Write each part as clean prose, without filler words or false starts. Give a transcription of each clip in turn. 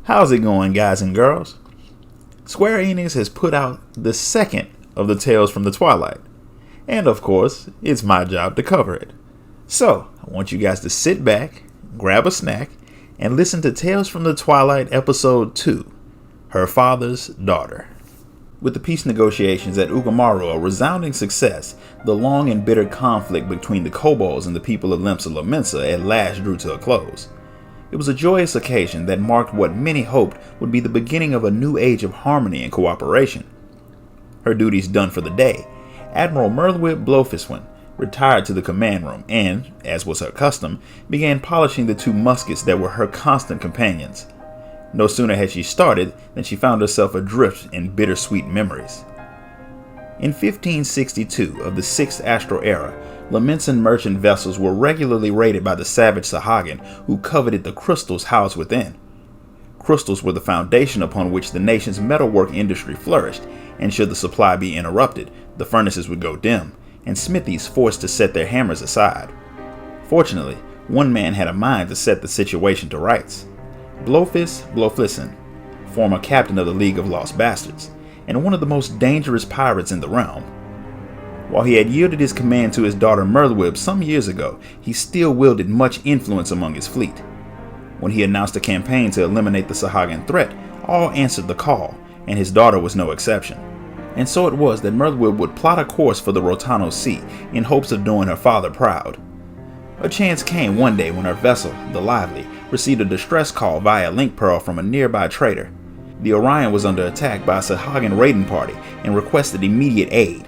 How's it going, guys and girls? Square Enix has put out the second of the Tales from the Twilight. And of course, it's my job to cover it. So, I want you guys to sit back, grab a snack, and listen to Tales from the Twilight Episode 2, Her Father's Daughter. With the peace negotiations at Ugamaru a resounding success, the long and bitter conflict between the kobolds and the people of Limsa Lominsa at last drew to a close. It was a joyous occasion that marked what many hoped would be the beginning of a new age of harmony and cooperation. Her duties done for the day, Admiral Merlwyb Blofiswin retired to the command room and, as was her custom, began polishing the two muskets that were her constant companions. No sooner had she started than she found herself adrift in bittersweet memories. In 1562 of the 6th Astral Era, Lominsan merchant vessels were regularly raided by the savage Sahagin, who coveted the crystals housed within. Crystals were the foundation upon which the nation's metalwork industry flourished, and should the supply be interrupted, the furnaces would go dim, and smithies forced to set their hammers aside. Fortunately, one man had a mind to set the situation to rights. Blofis Blofisson, former captain of the League of Lost Bastards, and one of the most dangerous pirates in the realm. While he had yielded his command to his daughter Merlwyb some years ago, he still wielded much influence among his fleet. When he announced a campaign to eliminate the Sahagin threat, all answered the call, and his daughter was no exception. And so it was that Merlwyb would plot a course for the Rotano Sea in hopes of doing her father proud. A chance came one day when her vessel, the Lively, received a distress call via link pearl from a nearby trader. The Orion was under attack by a Sahagin raiding party and requested immediate aid.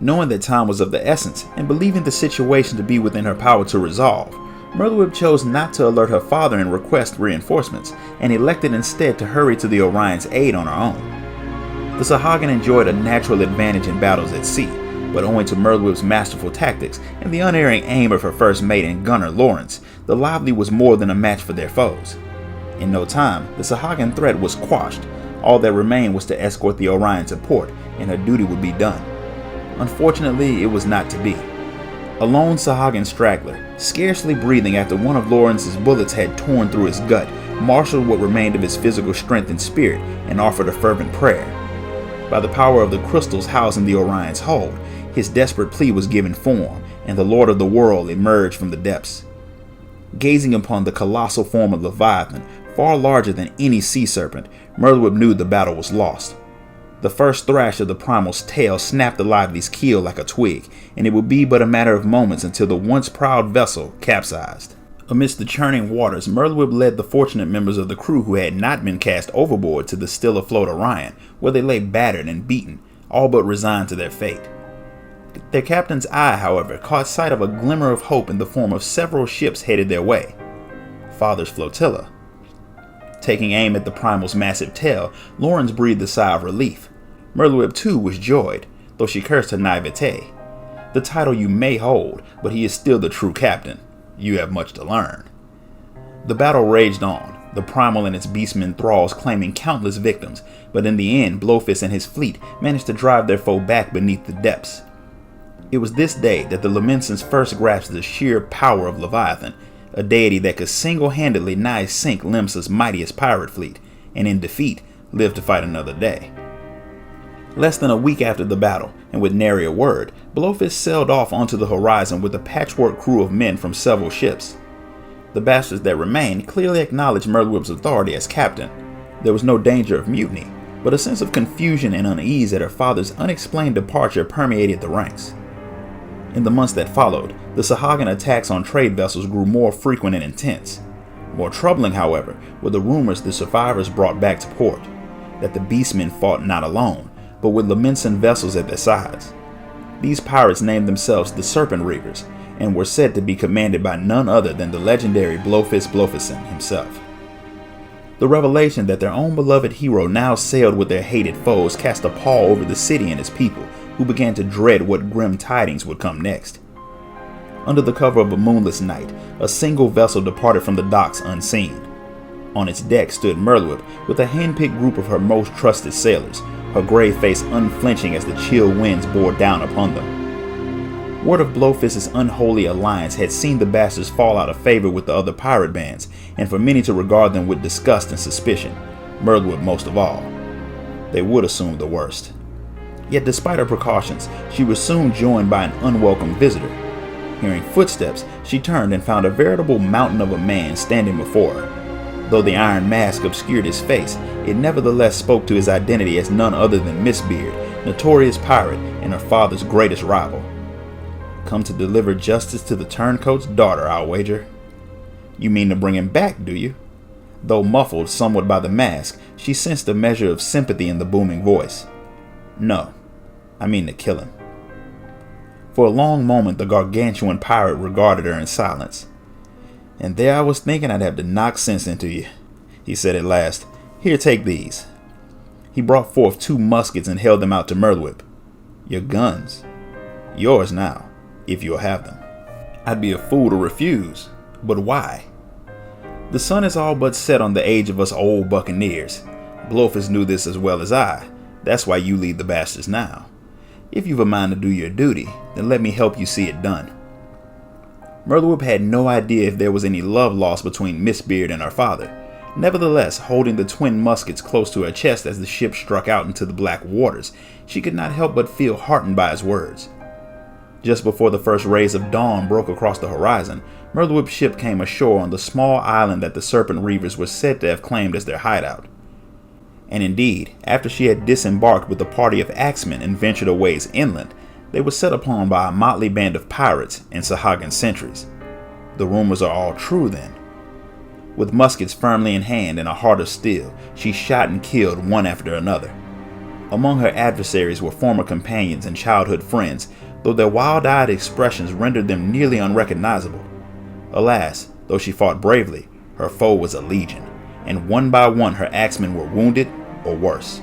Knowing that time was of the essence and believing the situation to be within her power to resolve, Merlwyb chose not to alert her father and request reinforcements, and elected instead to hurry to the Orion's aid on her own. The Sahagin enjoyed a natural advantage in battles at sea, but owing to Merlwyb's masterful tactics and the unerring aim of her first mate and gunner Lawrence, the Lively was more than a match for their foes. In no time, the Sahagin threat was quashed. All that remained was to escort the Orion to port, and her duty would be done. Unfortunately, it was not to be. A lone Sahagin straggler, scarcely breathing after one of Lawrence's bullets had torn through his gut, marshaled what remained of his physical strength and spirit and offered a fervent prayer. By the power of the crystals housed in the Orion's hold, his desperate plea was given form, and the Lord of the World emerged from the depths. Gazing upon the colossal form of Leviathan, far larger than any sea serpent, Merlwyb knew the battle was lost. The first thrash of the primal's tail snapped the Lively's keel like a twig, and it would be but a matter of moments until the once proud vessel capsized. Amidst the churning waters, Merlwyb led the fortunate members of the crew who had not been cast overboard to the still afloat Orion, where they lay battered and beaten, all but resigned to their fate. Their captain's eye, however, caught sight of a glimmer of hope in the form of several ships headed their way. Father's flotilla. Taking aim at the primal's massive tail, Lawrence breathed a sigh of relief. Merlwyb too was joyed, though she cursed her naivete. The title you may hold, but he is still the true captain. You have much to learn. The battle raged on, the primal and its beastmen thralls claiming countless victims, but in the end Blofis and his fleet managed to drive their foe back beneath the depths. It was this day that the Lominsans first grasped the sheer power of Leviathan, a deity that could single-handedly nigh sink Limsa's mightiest pirate fleet, and in defeat, live to fight another day. Less than a week after the battle, and with nary a word, Blofis sailed off onto the horizon with a patchwork crew of men from several ships. The bastards that remained clearly acknowledged Merlwyb's authority as captain. There was no danger of mutiny, but a sense of confusion and unease at her father's unexplained departure permeated the ranks. In the months that followed, the Sahagin attacks on trade vessels grew more frequent and intense. More troubling, however, were the rumors the survivors brought back to port, that the beastmen fought not alone, but with Lominsan vessels at their sides. These pirates named themselves the Serpent Reavers, and were said to be commanded by none other than the legendary Blofis Blofisson himself. The revelation that their own beloved hero now sailed with their hated foes cast a pall over the city and its people, who began to dread what grim tidings would come next. Under the cover of a moonless night, a single vessel departed from the docks unseen. On its deck stood Merlwyb with a hand-picked group of her most trusted sailors, her grave face unflinching as the chill winds bore down upon them. Word of Blowfist's unholy alliance had seen the bastards fall out of favor with the other pirate bands, and for many to regard them with disgust and suspicion, Mirthwhip most of all. They would assume the worst. Yet despite her precautions, she was soon joined by an unwelcome visitor. Hearing footsteps, she turned and found a veritable mountain of a man standing before her. Though the iron mask obscured his face, it nevertheless spoke to his identity as none other than Miss Beard, notorious pirate and her father's greatest rival. Come to deliver justice to the turncoat's daughter, I'll wager. You mean to bring him back, do you? Though muffled somewhat by the mask, she sensed a measure of sympathy in the booming voice. No, I mean to kill him. For a long moment, the gargantuan pirate regarded her in silence. And there I was thinking I'd have to knock sense into you, he said at last. Here, take these. He brought forth 2 muskets and held them out to Mirthwhip. Your guns. Yours now, if you'll have them. I'd be a fool to refuse, but why? The sun is all but set on the age of us old buccaneers. Blowfist knew this as well as I. That's why you lead the bastards now. If you've a mind to do your duty, then let me help you see it done. Mirthwhip had no idea if there was any love lost between Miss Beard and her father. Nevertheless, holding the twin muskets close to her chest as the ship struck out into the black waters, she could not help but feel heartened by his words. Just before the first rays of dawn broke across the horizon, Mirthwhip's ship came ashore on the small island that the Serpent Reavers were said to have claimed as their hideout. And indeed, after she had disembarked with a party of axemen and ventured a ways inland, they were set upon by a motley band of pirates and Sahagan sentries. The rumors are all true then. With muskets firmly in hand and a heart of steel, she shot and killed one after another. Among her adversaries were former companions and childhood friends, though their wild-eyed expressions rendered them nearly unrecognizable. Alas, though she fought bravely, her foe was a legion, and one by one her axemen were wounded or worse.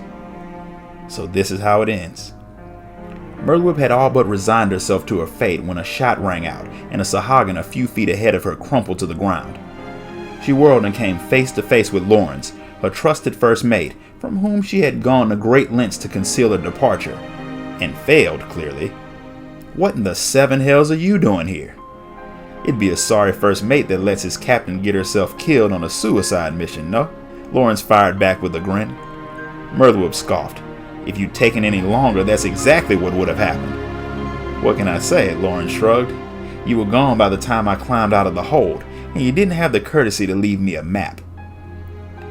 So this is how it ends. Mirthwhip had all but resigned herself to her fate when a shot rang out and a Sahagan a few feet ahead of her crumpled to the ground. She whirled and came face to face with Lawrence, her trusted first mate, from whom she had gone to great lengths to conceal her departure, and failed, clearly. What in the 7 hells are you doing here? It'd be a sorry first mate that lets his captain get herself killed on a suicide mission, no? Lawrence fired back with a grin. Mirthwhip scoffed. If you'd taken any longer, that's exactly what would have happened. What can I say? Lawrence shrugged. You were gone by the time I climbed out of the hold, and you didn't have the courtesy to leave me a map.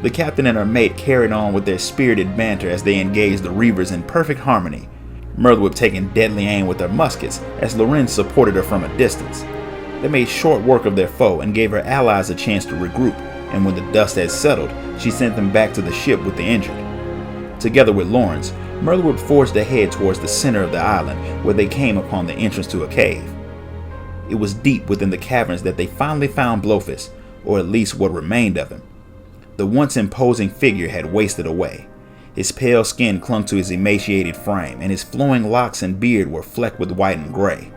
The captain and her mate carried on with their spirited banter as they engaged the Reavers in perfect harmony, Mirthwhip taking deadly aim with their muskets as Lorenz supported her from a distance. They made short work of their foe and gave her allies a chance to regroup, and when the dust had settled, she sent them back to the ship with the injured. Together with Lawrence, Mirthwhip forged ahead towards the center of the island, where they came upon the entrance to a cave. It was deep within the caverns that they finally found Blowfist, or at least what remained of him. The once imposing figure had wasted away. His pale skin clung to his emaciated frame, and his flowing locks and beard were flecked with white and gray.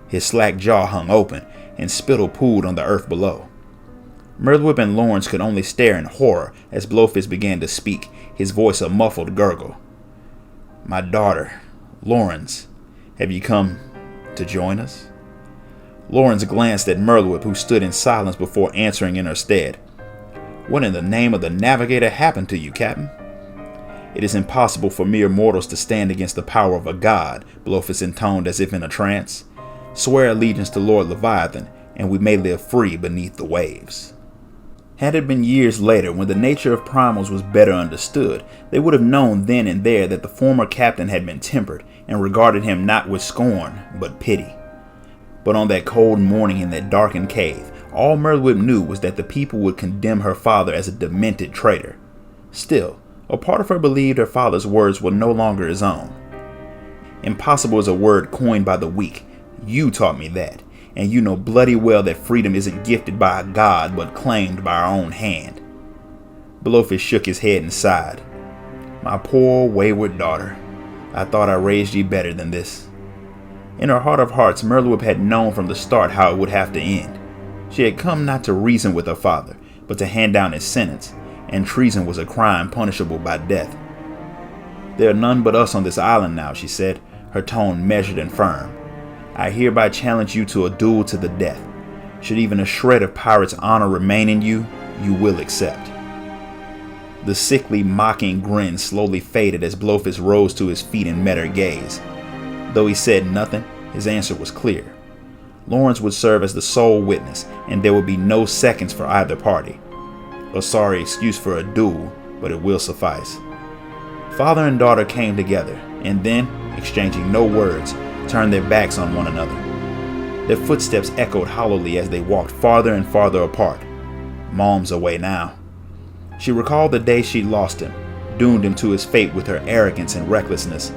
His slack jaw hung open, and spittle pooled on the earth below. Mirthwhip and Lawrence could only stare in horror as Blowfist began to speak, his voice a muffled gurgle. My daughter, Lawrence, have you come to join us? Lawrence glanced at Mirthwhip, who stood in silence before answering in her stead. What in the name of the Navigator happened to you, Captain? It is impossible for mere mortals to stand against the power of a god, Blowfist intoned as if in a trance. Swear allegiance to Lord Leviathan, and we may live free beneath the waves. Had it been years later, when the nature of primals was better understood, they would have known then and there that the former captain had been tempered, and regarded him not with scorn, but pity. But on that cold morning in that darkened cave, all Mirthwhip knew was that the people would condemn her father as a demented traitor. Still, a part of her believed her father's words were no longer his own. Impossible is a word coined by the weak. You taught me that, and you know bloody well that freedom isn't gifted by a god but claimed by our own hand. Blowfist shook his head and sighed. My poor wayward daughter, I thought I raised ye better than this. In her heart of hearts, Mirthwhip had known from the start how it would have to end. She had come not to reason with her father, but to hand down his sentence, and treason was a crime punishable by death. There are none but us on this island now, she said, her tone measured and firm. I hereby challenge you to a duel to the death. Should even a shred of pirate's honor remain in you, you will accept." The sickly, mocking grin slowly faded as Blofeld rose to his feet and met her gaze. Though he said nothing, his answer was clear. Lawrence would serve as the sole witness, and there would be no seconds for either party. A sorry excuse for a duel, but it will suffice. Father and daughter came together, and then, exchanging no words, turned their backs on one another. Their footsteps echoed hollowly as they walked farther and farther apart. Mom's away now. She recalled the day she lost him, doomed him to his fate with her arrogance and recklessness.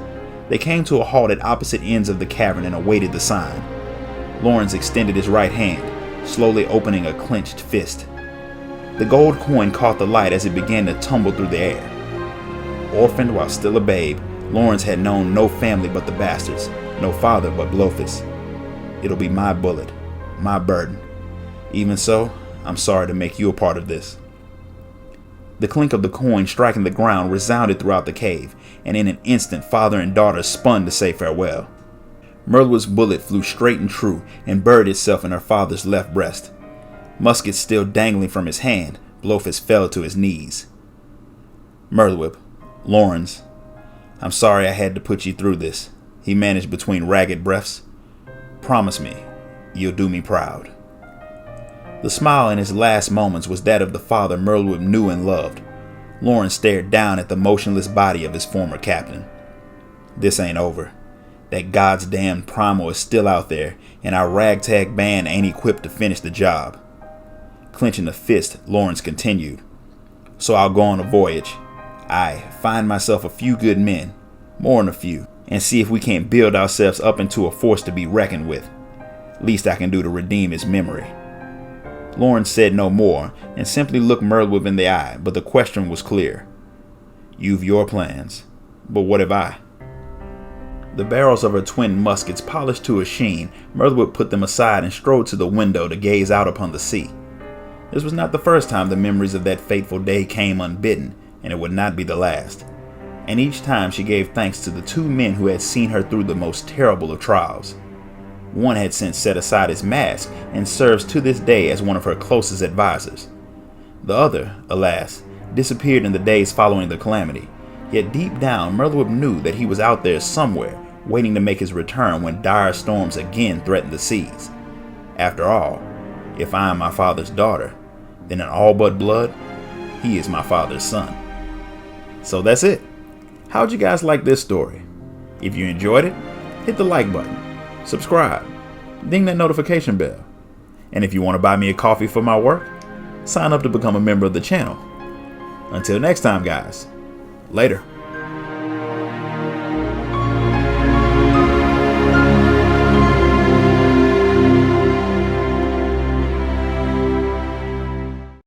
They came to a halt at opposite ends of the cavern and awaited the sign. Lawrence extended his right hand, slowly opening a clenched fist. The gold coin caught the light as it began to tumble through the air. Orphaned while still a babe, Lawrence had known no family but the bastards, no father but Blofeld. It'll be my bullet, my burden. Even so, I'm sorry to make you a part of this. The clink of the coin striking the ground resounded throughout the cave, and in an instant father and daughter spun to say farewell. Merlin's bullet flew straight and true and buried itself in her father's left breast. Musket still dangling from his hand, Blofeld fell to his knees. "Merlwip, Lawrence, I'm sorry I had to put you through this," he managed between ragged breaths. "Promise me, you'll do me proud." The smile in his last moments was that of the father Merlwip knew and loved. Lawrence stared down at the motionless body of his former captain. "This ain't over. That God's damned Primal is still out there, and our ragtag band ain't equipped to finish the job." Clenching a fist, Lawrence continued. "So I'll go on a voyage. Find myself a few good men, more than a few, and see if we can't build ourselves up into a force to be reckoned with. Least I can do to redeem his memory." Lawrence said no more and simply looked Merlwip in the eye, but the question was clear. "You've your plans, but what have I?" The barrels of her twin muskets polished to a sheen, Merlwip put them aside and strode to the window to gaze out upon the sea. This was not the first time the memories of that fateful day came unbidden, and it would not be the last. And each time she gave thanks to the two men who had seen her through the most terrible of trials. One had since set aside his mask and serves to this day as one of her closest advisors. The other, alas, disappeared in the days following the calamity. Yet deep down, Merlwip knew that he was out there somewhere, waiting to make his return when dire storms again threatened the seas. After all, if I am my father's daughter, then in all but blood, he is my father's son. So that's it. How'd you guys like this story? If you enjoyed it, hit the like button, subscribe, ding that notification bell. And if you want to buy me a coffee for my work, sign up to become a member of the channel. Until next time, guys. Later.